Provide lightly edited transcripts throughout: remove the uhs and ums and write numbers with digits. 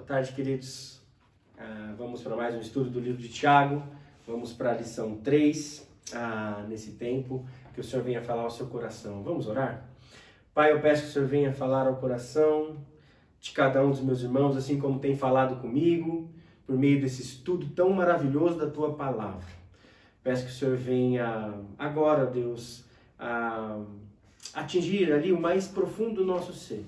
Boa tarde, queridos. Vamos para mais um estudo do livro de Tiago. Vamos para a lição 3, nesse tempo, que o Senhor venha falar ao seu coração. Vamos orar? Pai, eu peço que o Senhor venha falar ao coração de cada um dos meus irmãos, assim como tem falado comigo, por meio desse estudo tão maravilhoso da Tua Palavra. Peço que o Senhor venha agora, Deus, atingir ali o mais profundo do nosso ser,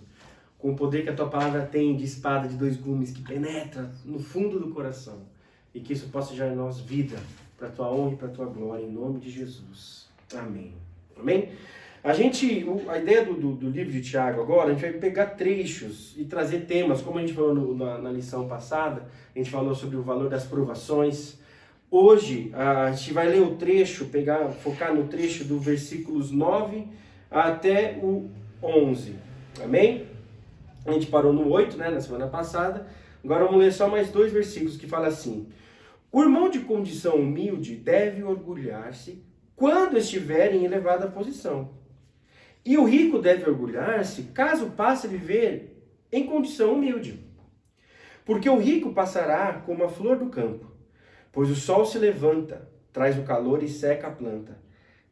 com o poder que a Tua Palavra tem de espada de dois gumes, que penetra no fundo do coração, e que isso possa gerar em nós vida, para a Tua honra e para a Tua glória, em nome de Jesus. Amém. Amém? A ideia do livro de Tiago agora, a gente vai pegar trechos e trazer temas, como a gente falou na lição passada, a gente falou sobre o valor das provações. Hoje, a gente vai ler o trecho, focar no trecho do versículos 9 até o 11. Amém? A gente parou no 8, na semana passada. Agora vamos ler só mais 2 versículos que fala assim: o irmão de condição humilde deve orgulhar-se quando estiver em elevada posição. E o rico deve orgulhar-se caso passe a viver em condição humilde. Porque o rico passará como a flor do campo, pois o sol se levanta, traz o calor e seca a planta.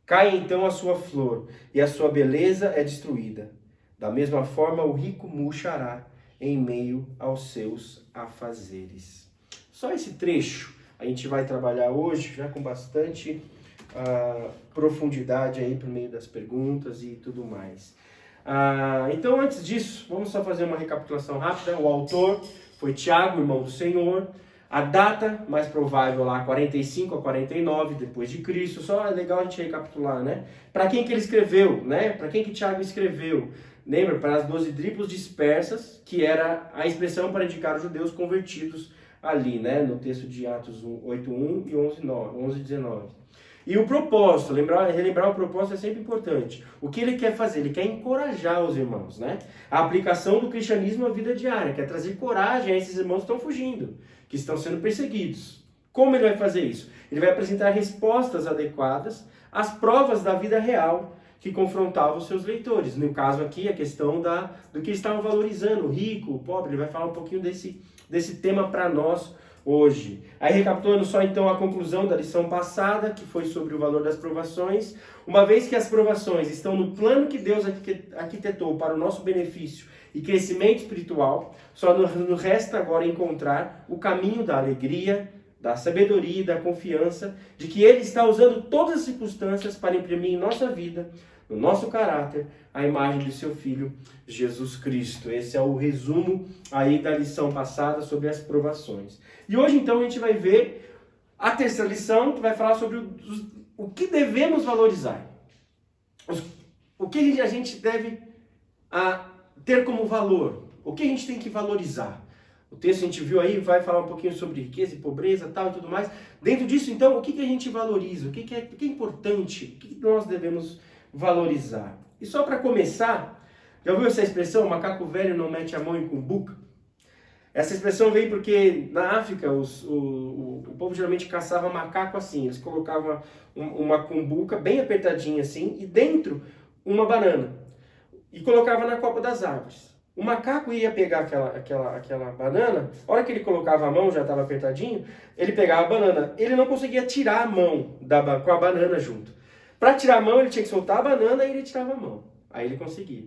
Cai então a sua flor, e a sua beleza é destruída. Da mesma forma, o rico murchará em meio aos seus afazeres. Só esse trecho a gente vai trabalhar hoje, já com bastante profundidade aí por meio das perguntas e tudo mais. Então, antes disso, vamos só fazer uma recapitulação rápida. O autor foi Tiago, irmão do Senhor. A data mais provável lá, 45 a 49 depois de Cristo. Só é legal a gente recapitular, né? Para quem que ele escreveu, né? Para quem que Tiago escreveu? Lembra? Para as 12 tribos dispersas, que era a expressão para indicar os judeus convertidos ali, né? No texto de Atos 8:1 e 11:19. E o propósito, relembrar o propósito é sempre importante. O que ele quer fazer? Ele quer encorajar os irmãos, né? A aplicação do cristianismo à vida diária, quer trazer coragem a esses irmãos que estão fugindo, que estão sendo perseguidos. Como ele vai fazer isso? Ele vai apresentar respostas adequadas às provas da vida real que confrontavam os seus leitores. No caso aqui, a questão do que eles estavam valorizando, o rico, o pobre. Ele vai falar um pouquinho desse tema para nós hoje. Aí, recapitulando só então a conclusão da lição passada, que foi sobre o valor das provações. Uma vez que as provações estão no plano que Deus arquitetou para o nosso benefício e crescimento espiritual, só nos resta agora encontrar o caminho da alegria, da sabedoria e da confiança de que Ele está usando todas as circunstâncias para imprimir em nossa vida, no nosso caráter, a imagem de seu Filho, Jesus Cristo. Esse é o resumo aí da lição passada sobre as provações. E hoje, então, a gente vai ver a terceira lição, que vai falar sobre o que devemos valorizar. O que a gente deve ter como valor. O que a gente tem que valorizar. O texto que a gente viu aí vai falar um pouquinho sobre riqueza e pobreza tal e tudo mais. Dentro disso, então, o que a gente valoriza? O que é importante? O que nós devemos valorizar? E só para começar, já ouviu essa expressão, macaco velho não mete a mão em cumbuca? Essa expressão veio porque na África o povo geralmente caçava macaco assim. Eles colocavam uma cumbuca bem apertadinha assim e dentro uma banana. E colocava na copa das árvores. O macaco ia pegar aquela banana, a hora que ele colocava a mão, já estava apertadinho, ele pegava a banana. Ele não conseguia tirar a mão com a banana junto. Para tirar a mão, ele tinha que soltar a banana e ele tirava a mão. Aí ele conseguia.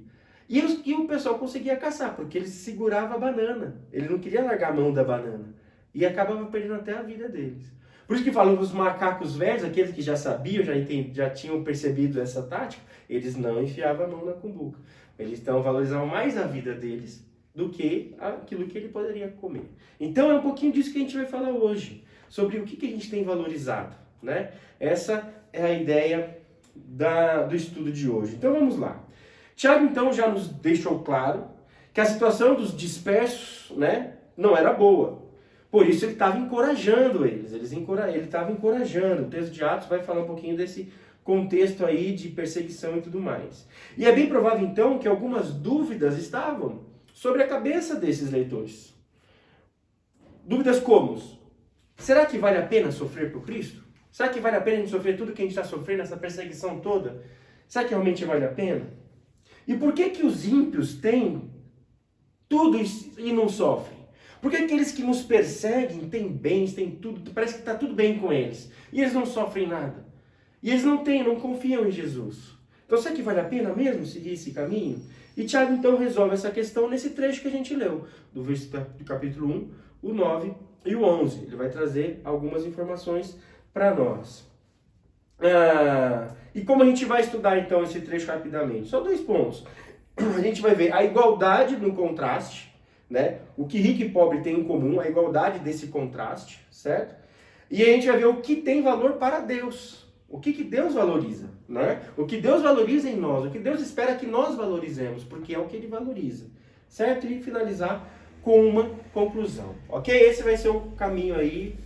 E o pessoal conseguia caçar, porque ele segurava a banana. Ele não queria largar a mão da banana. E acabava perdendo até a vida deles. Por isso que falam que os macacos velhos, aqueles que já sabiam, já tinham percebido essa tática, eles não enfiavam a mão na cumbuca. Eles então valorizavam mais a vida deles do que aquilo que ele poderia comer. Então é um pouquinho disso que a gente vai falar hoje, sobre o que a gente tem valorizado, né? Essa é a ideia do estudo de hoje. Então vamos lá. Tiago então já nos deixou claro que a situação dos dispersos, né, não era boa. Por isso ele estava encorajando eles. Ele estava encorajando. O texto de Atos vai falar um pouquinho desse contexto aí de perseguição e tudo mais. E é bem provável, então, que algumas dúvidas estavam sobre a cabeça desses leitores. Dúvidas como: será que vale a pena sofrer por Cristo? Será que vale a pena a gente sofrer tudo que a gente está sofrendo, essa perseguição toda? Será que realmente vale a pena? E por que os ímpios têm tudo e não sofrem? Porque aqueles que nos perseguem têm bens, têm tudo, parece que está tudo bem com eles. E eles não sofrem nada. E eles não confiam em Jesus. Então será que vale a pena mesmo seguir esse caminho? E Tiago então resolve essa questão nesse trecho que a gente leu, do capítulo 1, o 9 e o 11. Ele vai trazer algumas informações para nós. E como a gente vai estudar então esse trecho rapidamente? Só 2 pontos. A gente vai ver a igualdade no contraste, né? O que rico e pobre têm em comum, a igualdade desse contraste, certo? E a gente vai ver o que tem valor para Deus. O que Deus valoriza, né? O que Deus valoriza em nós, o que Deus espera que nós valorizemos, porque é o que Ele valoriza, certo? E finalizar com uma conclusão, ok? Esse vai ser o caminho aí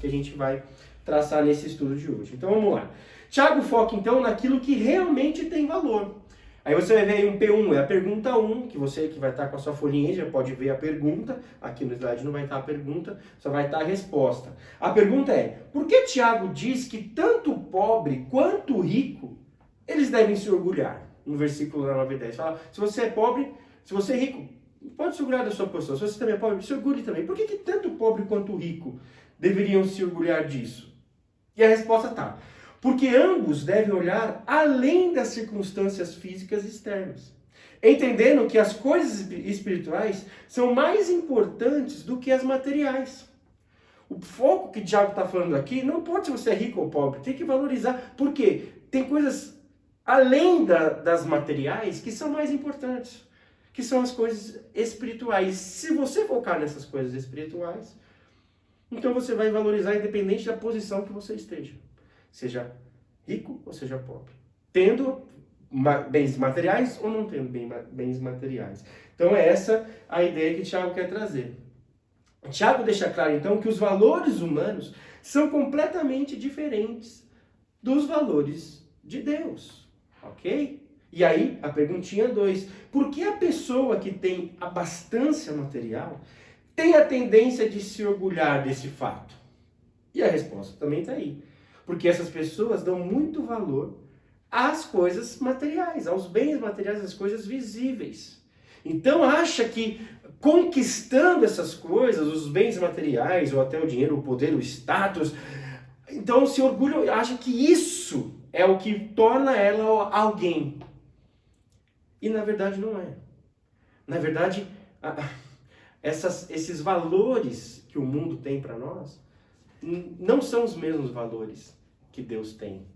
que a gente vai traçar nesse estudo de hoje. Então vamos lá. Tiago foca então naquilo que realmente tem valor. Aí você vai ver aí um P1, é a pergunta 1, que você que vai estar com a sua folhinha já pode ver a pergunta. Aqui no slide não vai estar a pergunta, só vai estar a resposta. A pergunta é, por que Tiago diz que tanto o pobre quanto o rico, eles devem se orgulhar? No versículo 9 e 10 fala, se você é pobre, se você é rico, pode se orgulhar da sua posição. Se você também é pobre, se orgulhe também. Por que tanto o pobre quanto o rico deveriam se orgulhar disso? E a resposta está... Porque ambos devem olhar além das circunstâncias físicas externas, entendendo que as coisas espirituais são mais importantes do que as materiais. O foco que o Tiago está falando aqui não pode ser você é rico ou pobre, tem que valorizar, porque tem coisas além das materiais que são mais importantes, que são as coisas espirituais. Se você focar nessas coisas espirituais, então você vai valorizar independente da posição que você esteja. Seja rico ou seja pobre. Tendo bens materiais ou não tendo bens materiais. Então é essa a ideia que Tiago quer trazer. Tiago deixa claro então que os valores humanos são completamente diferentes dos valores de Deus. Ok? E aí a perguntinha 2. Por que a pessoa que tem abastança material tem a tendência de se orgulhar desse fato? E a resposta também está aí. Porque essas pessoas dão muito valor às coisas materiais, aos bens materiais, às coisas visíveis. Então acha que conquistando essas coisas, os bens materiais, ou até o dinheiro, o poder, o status, então se orgulham, acha que isso é o que torna ela alguém. E na verdade não é. Na verdade, esses valores que o mundo tem para nós, não são os mesmos valores que Deus tem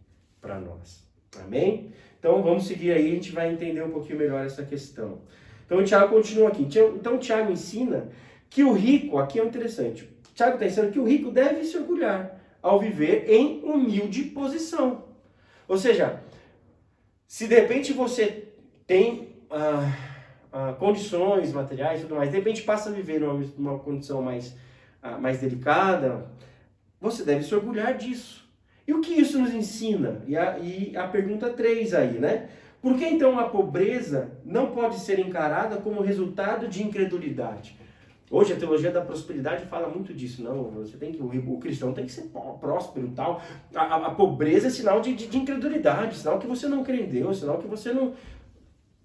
para nós. Amém? Então vamos seguir aí, a gente vai entender um pouquinho melhor essa questão. Então o Tiago continua aqui. Então o Tiago ensina que o rico, aqui é interessante, o Tiago está ensinando que o rico deve se orgulhar ao viver em humilde posição. Ou seja, se de repente você tem condições materiais e tudo mais, de repente passa a viver numa condição mais delicada, você deve se orgulhar disso. E o que isso nos ensina? E a pergunta 3 aí, né? Por que então a pobreza não pode ser encarada como resultado de incredulidade? Hoje a teologia da prosperidade fala muito disso. Não, você tem que, o cristão tem que ser próspero e tal. A pobreza é sinal de incredulidade, sinal que você não crê em Deus, sinal que você não...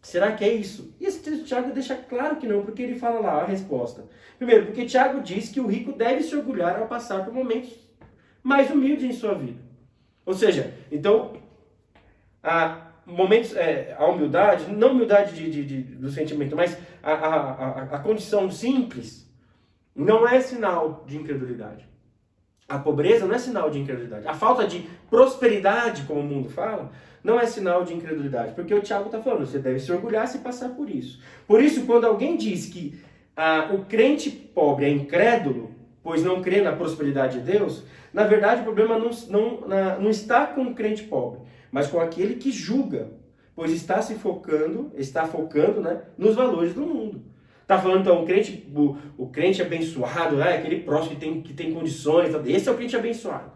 Será que é isso? E esse texto de Tiago deixa claro que não, porque ele fala lá a resposta. Primeiro, porque Tiago diz que o rico deve se orgulhar ao passar por momentos mais humildes em sua vida. Ou seja, então, a humildade, não humildade do sentimento, mas a condição simples, não é sinal de incredulidade. A pobreza não é sinal de incredulidade. A falta de prosperidade, como o mundo fala, não é sinal de incredulidade. Porque o Tiago está falando, você deve se orgulhar se passar por isso. Por isso, quando alguém diz que o crente pobre é incrédulo, pois não crê na prosperidade de Deus, na verdade o problema não está com o crente pobre, mas com aquele que julga, pois está focando, né, nos valores do mundo. Está falando então o crente abençoado, aquele próximo que tem condições, esse é o crente abençoado.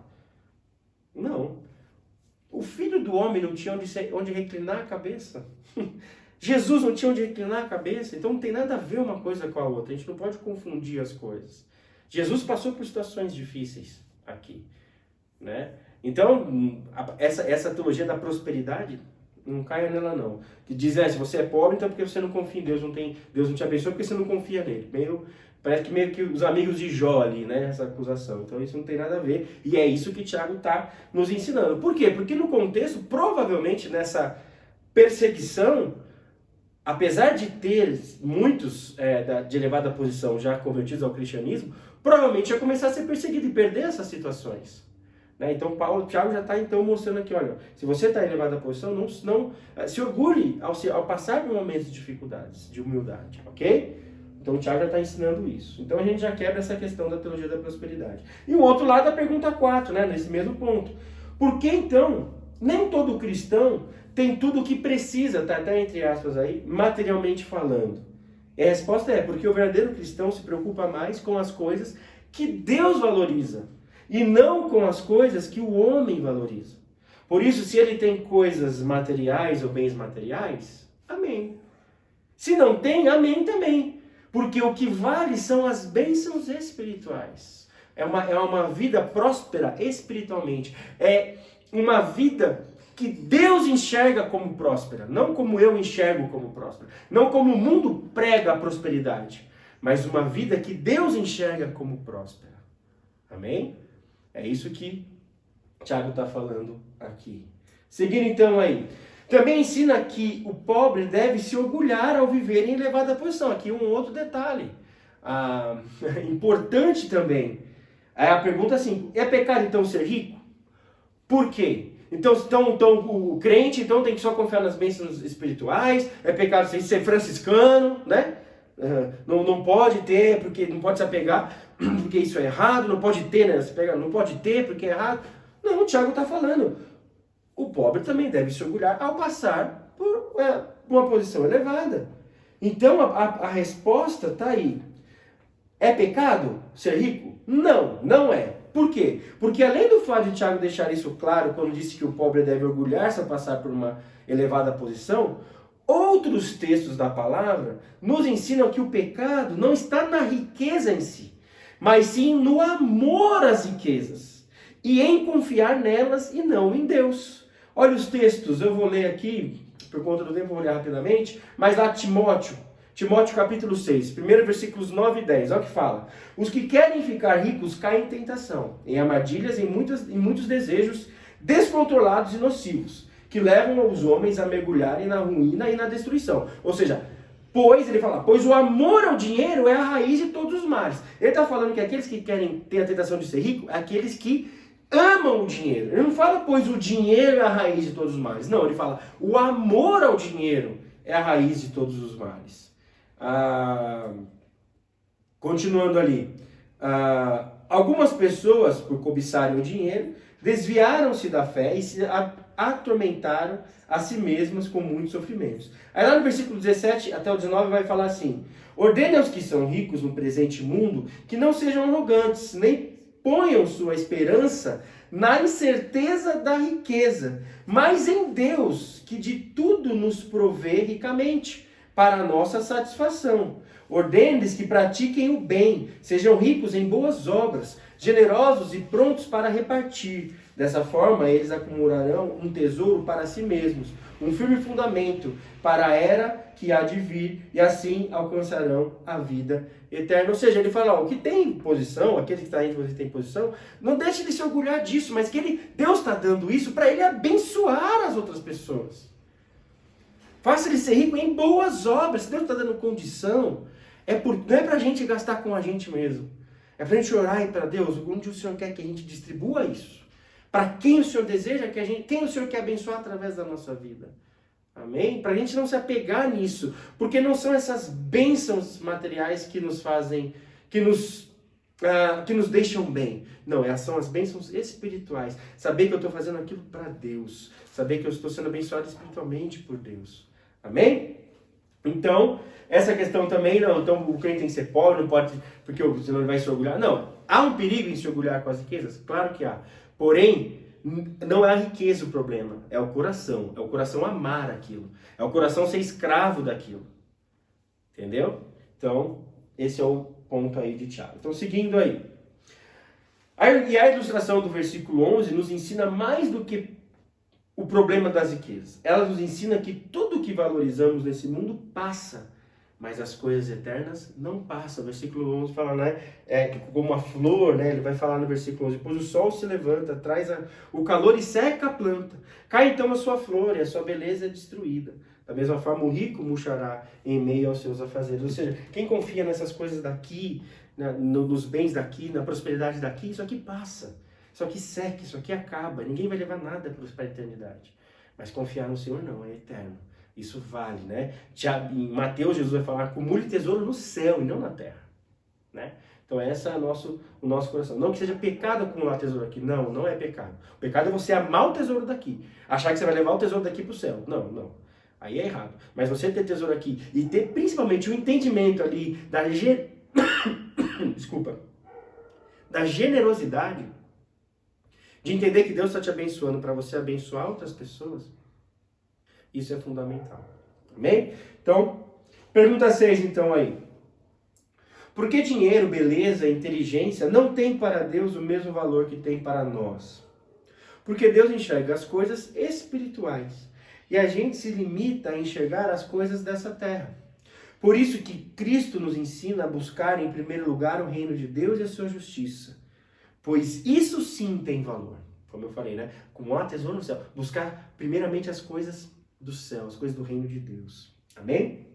Não. O filho do homem não tinha onde reclinar a cabeça. Jesus não tinha onde reclinar a cabeça, então não tem nada a ver uma coisa com a outra. A gente não pode confundir as coisas. Jesus passou por situações difíceis aqui, né? Então, essa teologia da prosperidade, não caia nela não. Que diz, se você é pobre, então porque você não confia em Deus, Deus não te abençoa porque você não confia nele. Parece que meio que os amigos de Jó ali, né? Essa acusação. Então isso não tem nada a ver. E é isso que Tiago está nos ensinando. Por quê? Porque no contexto, provavelmente nessa perseguição, apesar de ter muitos de elevada posição já convertidos ao cristianismo, provavelmente ia começar a ser perseguido e perder essas situações. Né? Então Tiago já está então mostrando aqui, olha, se você está em elevada posição, não se orgulhe ao passar por momentos de dificuldades, de humildade, ok? Então o Tiago já está ensinando isso. Então a gente já quebra essa questão da teologia da prosperidade. E o outro lado, a pergunta 4, né, nesse mesmo ponto. Por que então nem todo cristão tem tudo o que precisa, tá até entre aspas aí, materialmente falando? E a resposta é porque o verdadeiro cristão se preocupa mais com as coisas que Deus valoriza e não com as coisas que o homem valoriza. Por isso, se ele tem coisas materiais ou bens materiais, amém. Se não tem, amém também. Porque o que vale são as bênçãos espirituais. É uma vida próspera espiritualmente. É uma vida que Deus enxerga como próspera. Não como eu enxergo como próspera. Não como o mundo prega a prosperidade. Mas uma vida que Deus enxerga como próspera. Amém? É isso que Tiago está falando aqui. Seguindo então aí. Também ensina que o pobre deve se orgulhar ao viver em elevada posição. Aqui um outro detalhe importante também. A pergunta assim, é pecado então ser rico? Por quê? Então o crente então tem que só confiar nas bênçãos espirituais, é pecado ser franciscano, né? Não pode ter, porque não pode se apegar, porque isso é errado, não pode ter, né? Não pode ter, porque é errado. Não, o Tiago está falando. O pobre também deve se orgulhar ao passar por uma posição elevada. Então a resposta está aí. É pecado ser rico? Não, não é. Por quê? Porque além do fato de Tiago deixar isso claro quando disse que o pobre deve orgulhar-se ao passar por uma elevada posição, outros textos da palavra nos ensinam que o pecado não está na riqueza em si, mas sim no amor às riquezas e em confiar nelas e não em Deus. Olha os textos, eu vou ler aqui, por conta do tempo, vou ler rapidamente, mas lá Timóteo capítulo 6, primeiro versículos 9 e 10, olha o que fala. Os que querem ficar ricos caem em tentação, em armadilhas, em muitos desejos descontrolados e nocivos, que levam os homens a mergulharem na ruína e na destruição. Ou seja, pois o amor ao dinheiro é a raiz de todos os males. Ele está falando que aqueles que querem ter a tentação de ser rico, aqueles que amam o dinheiro. Ele não fala, pois o dinheiro é a raiz de todos os males. Não, ele fala, o amor ao dinheiro é a raiz de todos os males. Continuando ali. Algumas pessoas, por cobiçarem o dinheiro, desviaram-se da fé e se atormentaram a si mesmas com muitos sofrimentos. Aí lá no versículo 17 até o 19 vai falar assim: ordene aos que são ricos no presente mundo que não sejam arrogantes, nem ponham sua esperança na incerteza da riqueza, mas em Deus, que de tudo nos provê ricamente, para a nossa satisfação. Ordene-lhes que pratiquem o bem, sejam ricos em boas obras, generosos e prontos para repartir. Dessa forma, eles acumularão um tesouro para si mesmos, um firme fundamento para a era que há de vir, e assim alcançarão a vida eterna. Ou seja, ele fala, o que tem posição, aquele que está entre você tem posição, não deixe de se orgulhar disso, mas que Deus está dando isso para ele abençoar as outras pessoas. Faça ele ser rico em boas obras. Se Deus está dando condição, não é para a gente gastar com a gente mesmo. É para a gente orar e para Deus, onde o Senhor quer que a gente distribua isso. Para quem o Senhor deseja que quem o Senhor quer abençoar através da nossa vida. Amém? Para a gente não se apegar nisso, porque não são essas bênçãos materiais que nos fazem, que nos deixam bem. Não, são as bênçãos espirituais. Saber que eu estou fazendo aquilo para Deus. Saber que eu estou sendo abençoado espiritualmente por Deus. Amém? Então, essa questão também, não. Então, o crente tem que ser pobre, não pode, porque senão ele vai se orgulhar. Não, há um perigo em se orgulhar com as riquezas? Claro que há. Porém, não é a riqueza o problema, é o coração. É o coração amar aquilo. É o coração ser escravo daquilo. Entendeu? Então, esse é o ponto aí de Tiago. Então, seguindo aí. E a ilustração do versículo 11 nos ensina mais do que o problema das riquezas. Ela nos ensina que tudo que valorizamos nesse mundo passa mas as coisas eternas não passam. Versículo 11 fala, né, que como a flor, né, ele vai falar no versículo 11, pois o sol se levanta, traz o calor e seca a planta. Cai então a sua flor e a sua beleza é destruída. Da mesma forma, o rico murchará em meio aos seus afazeres. Ou seja, quem confia nessas coisas daqui, nos bens daqui, na prosperidade daqui, isso aqui passa. Isso aqui seca, isso aqui acaba. Ninguém vai levar nada para a eternidade. Mas confiar no Senhor não, é eterno. Isso vale, né? Já em Mateus, Jesus vai falar, acumule tesouro no céu e não na terra, né? Então esse é o nosso coração. Não que seja pecado acumular tesouro aqui, não, não é pecado. O pecado é você amar o tesouro daqui, achar que você vai levar o tesouro daqui para o céu. Não, não. Aí é errado. Mas você ter tesouro aqui e ter principalmente o entendimento ali desculpa, da generosidade, de entender que Deus está te abençoando para você abençoar outras pessoas, isso é fundamental. Amém? Então, pergunta 6 então aí. Por que dinheiro, beleza, inteligência não tem para Deus o mesmo valor que tem para nós? Porque Deus enxerga as coisas espirituais e a gente se limita a enxergar as coisas dessa terra. Por isso que Cristo nos ensina a buscar em primeiro lugar o reino de Deus e a sua justiça. Pois isso sim tem valor. Como eu falei, né? Como há tesouro no céu. Buscar primeiramente as coisas do céu, as coisas do reino de Deus. Amém?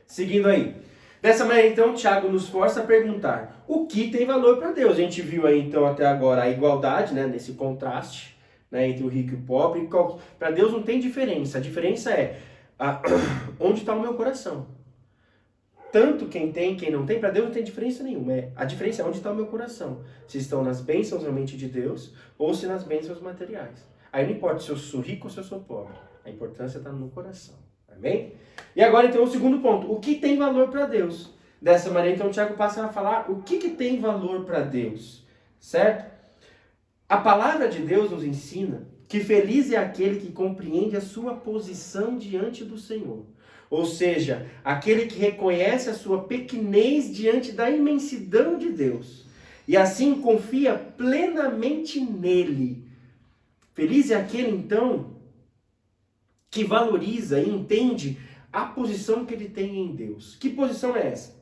Seguindo aí. Dessa maneira, então, Tiago nos força a perguntar o que tem valor para Deus. A gente viu aí, então, até agora a igualdade, né? Nesse contraste, né? Entre o rico e o pobre. Para Deus não tem diferença. A diferença é onde está o meu coração. Tanto quem tem, quem não tem, para Deus não tem diferença nenhuma. A diferença é onde está o meu coração. Se estão nas bênçãos realmente de Deus ou se nas bênçãos materiais. Aí não importa se eu sou rico ou se eu sou pobre. A importância está no coração. Amém? E agora, então, o segundo ponto. O que tem valor para Deus? Dessa maneira, então, o Tiago passa a falar o que tem valor para Deus. Certo? A palavra de Deus nos ensina que feliz é aquele que compreende a sua posição diante do Senhor. Ou seja, aquele que reconhece a sua pequenez diante da imensidão de Deus. E assim confia plenamente nele. Feliz é aquele, então, que valoriza e entende a posição que ele tem em Deus. Que posição é essa?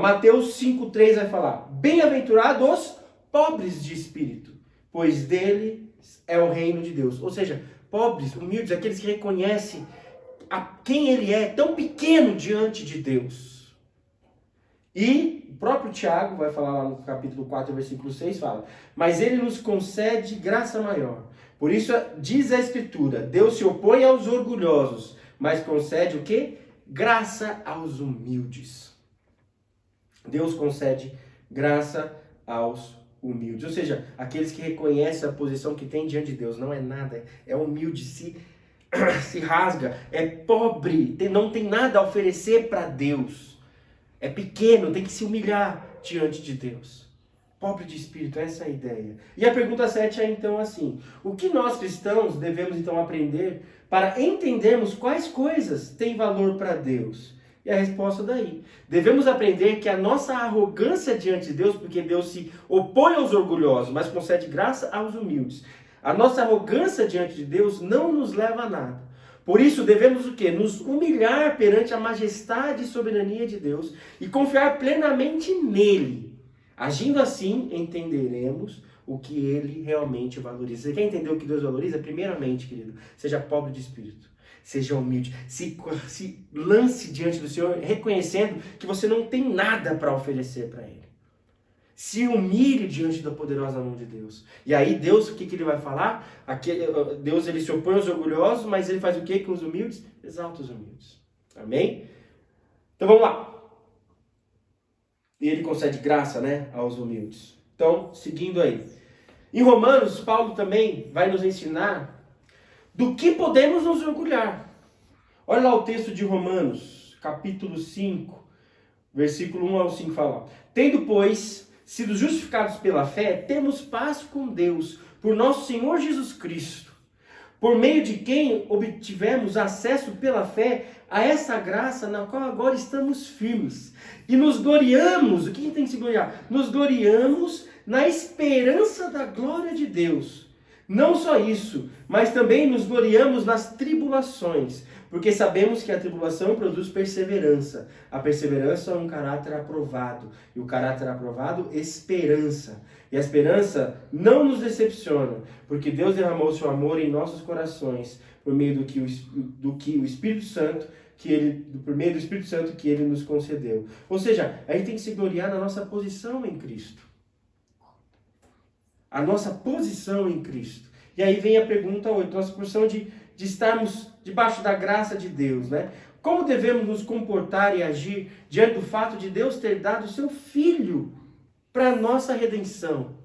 Mateus 5,3 vai falar: bem-aventurados os pobres de espírito, pois dele é o reino de Deus. Ou seja, pobres, humildes, aqueles que reconhecem quem ele é, tão pequeno diante de Deus. E o próprio Tiago vai falar lá no capítulo 4, versículo 6, fala: mas ele nos concede graça maior. Por isso diz a Escritura: Deus se opõe aos orgulhosos, mas concede o quê? Graça aos humildes. Deus concede graça aos humildes. Ou seja, aqueles que reconhecem a posição que tem diante de Deus. Não é nada, é humilde, se rasga, é pobre, não tem nada a oferecer para Deus. É pequeno, tem que se humilhar diante de Deus. Pobre de espírito, essa é a ideia. E a pergunta 7 é então assim: o que nós cristãos devemos então aprender para entendermos quais coisas têm valor para Deus? E a resposta daí: devemos aprender que a nossa arrogância diante de Deus, porque Deus se opõe aos orgulhosos, mas concede graça aos humildes. A nossa arrogância diante de Deus não nos leva a nada. Por isso devemos o quê? Nos humilhar perante a majestade e soberania de Deus e confiar plenamente nele. Agindo assim, entenderemos o que ele realmente valoriza. Você quer entender o que Deus valoriza? Primeiramente, querido, seja pobre de espírito. Seja humilde. Se lance diante do Senhor, reconhecendo que você não tem nada para oferecer para ele. Se humilhe diante da poderosa mão de Deus. E aí Deus, o que ele vai falar? Deus, ele se opõe aos orgulhosos, mas ele faz o que com os humildes? Exalta os humildes. Amém? Então vamos lá. E ele concede graça, né, aos humildes. Então, seguindo aí. Em Romanos, Paulo também vai nos ensinar do que podemos nos orgulhar. Olha lá o texto de Romanos, capítulo 5, versículo 1 ao 5, fala: tendo, pois, sido justificados pela fé, temos paz com Deus, por nosso Senhor Jesus Cristo, por meio de quem obtivemos acesso pela fé a essa graça na qual agora estamos firmes. E nos gloriamos, o que a gente tem que se gloriar? Nos gloriamos na esperança da glória de Deus. Não só isso, mas também nos gloriamos nas tribulações, Porque sabemos que a tribulação produz perseverança. A perseverança é um caráter aprovado. E o caráter aprovado, esperança. E a esperança não nos decepciona, porque Deus derramou seu amor em nossos corações por meio do que o Espírito Santo, por meio do Espírito Santo que Ele nos concedeu. Ou seja, a gente tem que se gloriar na nossa posição em Cristo. A nossa posição em Cristo. E aí vem a pergunta 8, nossa posição de estarmos debaixo da graça de Deus, né? Como devemos nos comportar e agir diante do fato de Deus ter dado o seu Filho para a nossa redenção?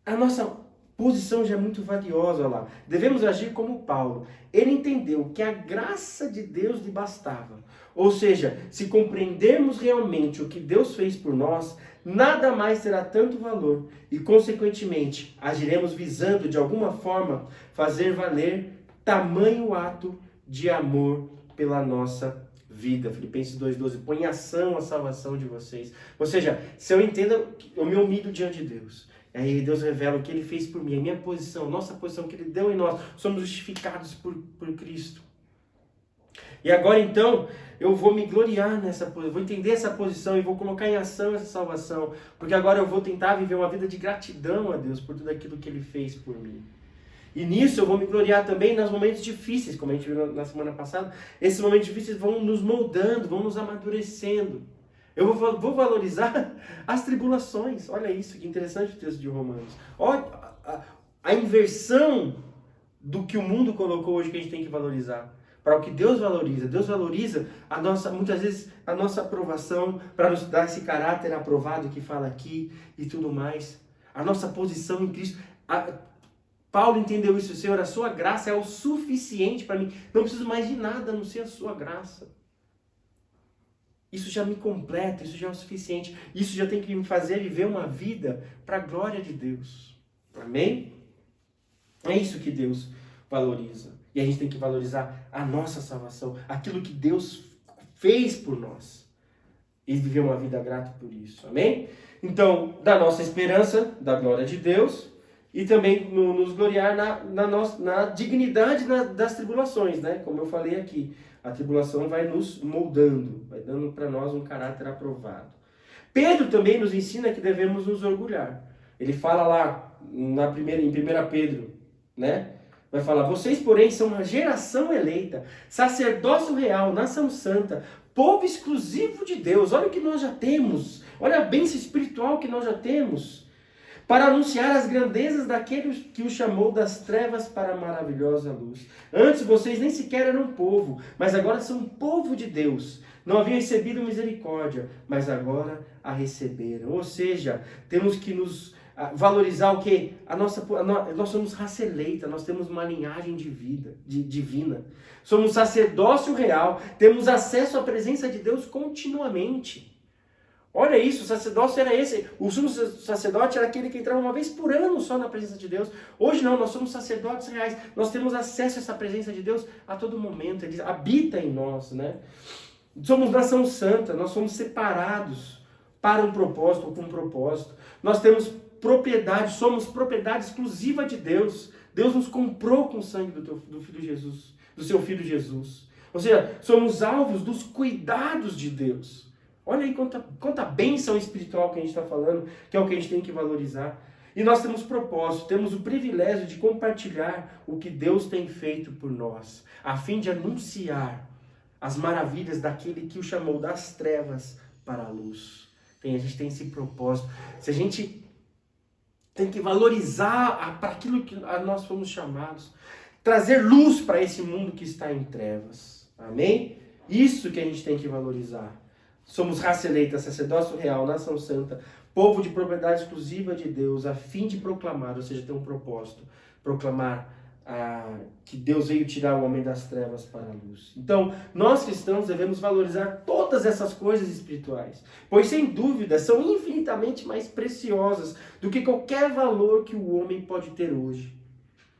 A nossa posição já é muito valiosa lá. Devemos agir como Paulo. Ele entendeu que a graça de Deus lhe bastava. Ou seja, se compreendermos realmente o que Deus fez por nós, nada mais terá tanto valor e, consequentemente, agiremos visando, de alguma forma, fazer valer tamanho ato de amor pela nossa vida. Filipenses 2,12, põe em ação a salvação de vocês. Ou seja, se eu entendo, eu me humilho diante de Deus. Aí Deus revela o que Ele fez por mim, a minha posição, nossa posição que Ele deu em nós. Somos justificados por Cristo. E agora então, eu vou me gloriar nessa posição, vou entender essa posição e vou colocar em ação essa salvação. Porque agora eu vou tentar viver uma vida de gratidão a Deus por tudo aquilo que Ele fez por mim. E nisso eu vou me gloriar também nos momentos difíceis, como a gente viu na semana passada. Esses momentos difíceis vão nos moldando, vão nos amadurecendo. Eu vou valorizar as tribulações. Olha isso, que interessante o texto de Romanos. Olha a inversão do que o mundo colocou hoje que a gente tem que valorizar. Para o que Deus valoriza. Deus valoriza muitas vezes a nossa aprovação, para nos dar esse caráter aprovado que fala aqui e tudo mais. A nossa posição em Cristo. Paulo entendeu isso, Senhor, a sua graça é o suficiente para mim. Não preciso mais de nada a não ser a sua graça. Isso já me completa, isso já é o suficiente. Isso já tem que me fazer viver uma vida para a glória de Deus. Amém? É isso que Deus valoriza. E a gente tem que valorizar a nossa salvação, aquilo que Deus fez por nós. E viver uma vida grata por isso. Amém? Então, da nossa esperança, da glória de Deus, e também nos gloriar na dignidade das tribulações, né? Como eu falei aqui. A tribulação vai nos moldando, vai dando para nós um caráter aprovado. Pedro também nos ensina que devemos nos orgulhar. Ele fala lá em 1 Pedro, né? Vai falar, vocês, porém, são uma geração eleita, sacerdócio real, nação santa, povo exclusivo de Deus. Olha o que nós já temos. Olha a bênção espiritual que nós já temos. Para anunciar as grandezas daquele que o chamou das trevas para a maravilhosa luz. Antes vocês nem sequer eram povo, mas agora são povo de Deus. Não haviam recebido misericórdia, mas agora a receberam. Ou seja, temos que nos valorizar o quê? Nós somos raça eleita, nós temos uma linhagem de vida, divina. Somos sacerdócio real, temos acesso à presença de Deus continuamente. Olha isso, o sacerdócio era esse. O sumo sacerdote era aquele que entrava uma vez por ano só na presença de Deus. Hoje não, nós somos sacerdotes reais. Nós temos acesso a essa presença de Deus a todo momento. Ele habita em nós, né? Somos nação santa, nós somos separados para um propósito ou com um propósito. Nós temos propriedade, somos propriedade exclusiva de Deus. Deus nos comprou com o sangue do Filho Jesus, do seu Filho Jesus. Ou seja, somos alvos dos cuidados de Deus. Olha aí quanta bênção espiritual que a gente está falando, que é o que a gente tem que valorizar. E nós temos propósito, temos o privilégio de compartilhar o que Deus tem feito por nós, a fim de anunciar as maravilhas daquele que o chamou das trevas para a luz. A gente tem esse propósito. Se a gente tem que valorizar para aquilo que nós fomos chamados, trazer luz para esse mundo que está em trevas. Amém? Isso que a gente tem que valorizar. Somos raça eleita, sacerdócio real, nação santa, povo de propriedade exclusiva de Deus, a fim de proclamar, ou seja, ter um propósito, proclamar que Deus veio tirar o homem das trevas para a luz. Então, nós cristãos devemos valorizar todas essas coisas espirituais, pois sem dúvida são infinitamente mais preciosas do que qualquer valor que o homem pode ter hoje.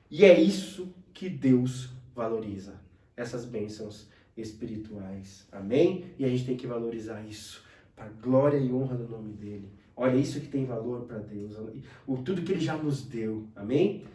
E é isso que Deus valoriza, essas bênçãos espirituais. Amém? E a gente tem que valorizar isso para a glória e honra do nome dele. Olha, isso que tem valor para Deus. Tudo que ele já nos deu. Amém?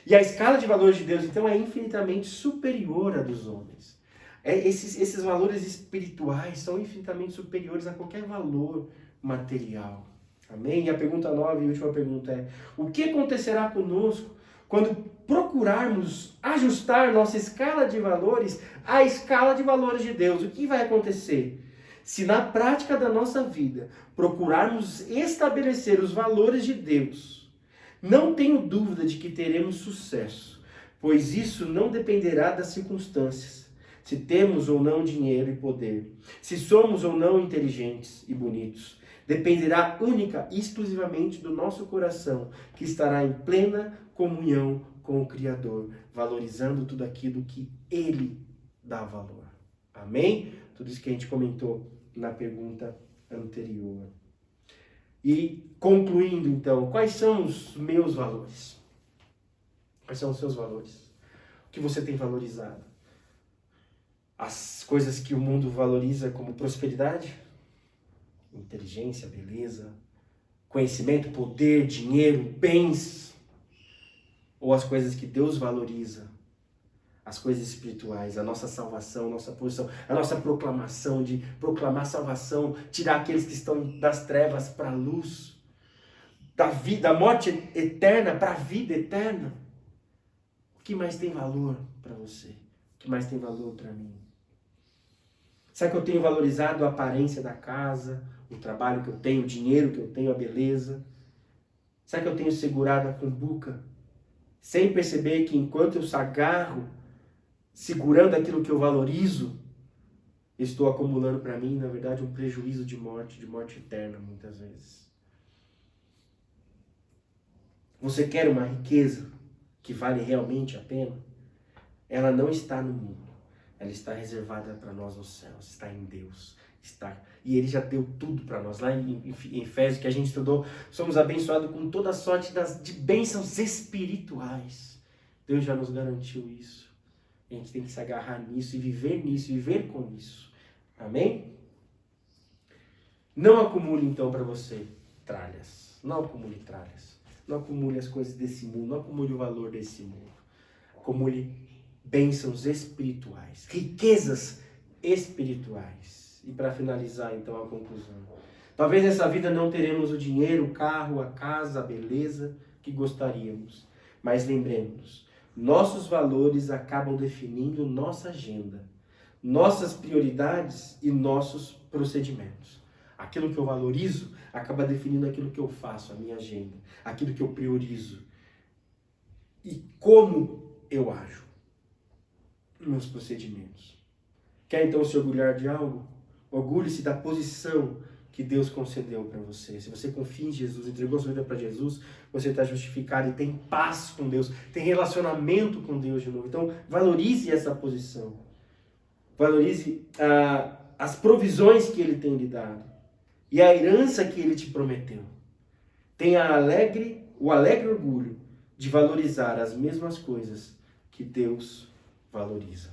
E a escala de valores de Deus, então, é infinitamente superior à dos homens. Esses valores espirituais são infinitamente superiores a qualquer valor material. Amém? E a pergunta 9 e última pergunta é: o que acontecerá conosco quando procurarmos ajustar nossa escala de valores à escala de valores de Deus? O que vai acontecer? Se na prática da nossa vida procurarmos estabelecer os valores de Deus, não tenho dúvida de que teremos sucesso, pois isso não dependerá das circunstâncias. Se temos ou não dinheiro e poder, se somos ou não inteligentes e bonitos, dependerá única e exclusivamente do nosso coração, que estará em plena comunhão com o Criador, valorizando tudo aquilo que Ele dá valor. Amém? Tudo isso que a gente comentou na pergunta anterior. E concluindo então, quais são os meus valores? Quais são os seus valores? O que você tem valorizado? As coisas que o mundo valoriza como prosperidade? Inteligência, beleza, conhecimento, poder, dinheiro, bens? Ou as coisas que Deus valoriza? As coisas espirituais, a nossa salvação, a nossa posição, a nossa proclamação de proclamar salvação, tirar aqueles que estão das trevas para a luz, da vida, da morte eterna para a vida eterna. O que mais tem valor para você? O que mais tem valor para mim? Será que eu tenho valorizado a aparência da casa, o trabalho que eu tenho, o dinheiro que eu tenho, a beleza? Será que eu tenho segurado a cumbuca, sem perceber que enquanto eu se agarro, segurando aquilo que eu valorizo, estou acumulando para mim, na verdade, um prejuízo de morte eterna, muitas vezes. Você quer uma riqueza que vale realmente a pena? Ela não está no mundo. Ela está reservada para nós nos céus, está em Deus. E Ele já deu tudo para nós. Lá em Efésios, que a gente estudou, somos abençoados com toda sorte de bênçãos espirituais. Deus já nos garantiu isso. A gente tem que se agarrar nisso e viver com isso. Amém? Não acumule então para você tralhas. Não acumule tralhas. Não acumule as coisas desse mundo. Não acumule o valor desse mundo. Acumule bênçãos espirituais. Riquezas espirituais. E para finalizar então a conclusão. Talvez nessa vida não teremos o dinheiro, o carro, a casa, a beleza que gostaríamos. Mas lembremos, nossos valores acabam definindo nossa agenda, nossas prioridades e nossos procedimentos. Aquilo que eu valorizo acaba definindo aquilo que eu faço, a minha agenda, aquilo que eu priorizo e como eu ajo nos procedimentos. Quer então se orgulhar de algo? Orgulhe-se da posição que Deus concedeu para você. Se você confia em Jesus, entregou sua vida para Jesus, você está justificado e tem paz com Deus, tem relacionamento com Deus de novo. Então, valorize essa posição. Valorize as provisões que Ele tem lhe dado e a herança que Ele te prometeu. Tenha o alegre orgulho de valorizar as mesmas coisas que Deus valoriza.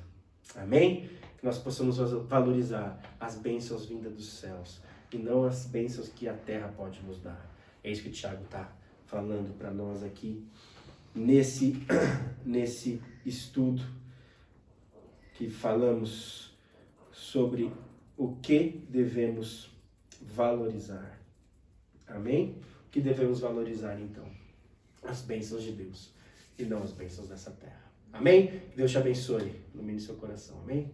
Amém? Que nós possamos valorizar as bênçãos vindas dos céus e não as bênçãos que a terra pode nos dar. É isso que o Tiago está falando para nós aqui, nesse estudo que falamos sobre o que devemos valorizar. Amém? O que devemos valorizar, então? As bênçãos de Deus e não as bênçãos dessa terra. Amém? Que Deus te abençoe, ilumine seu coração. Amém?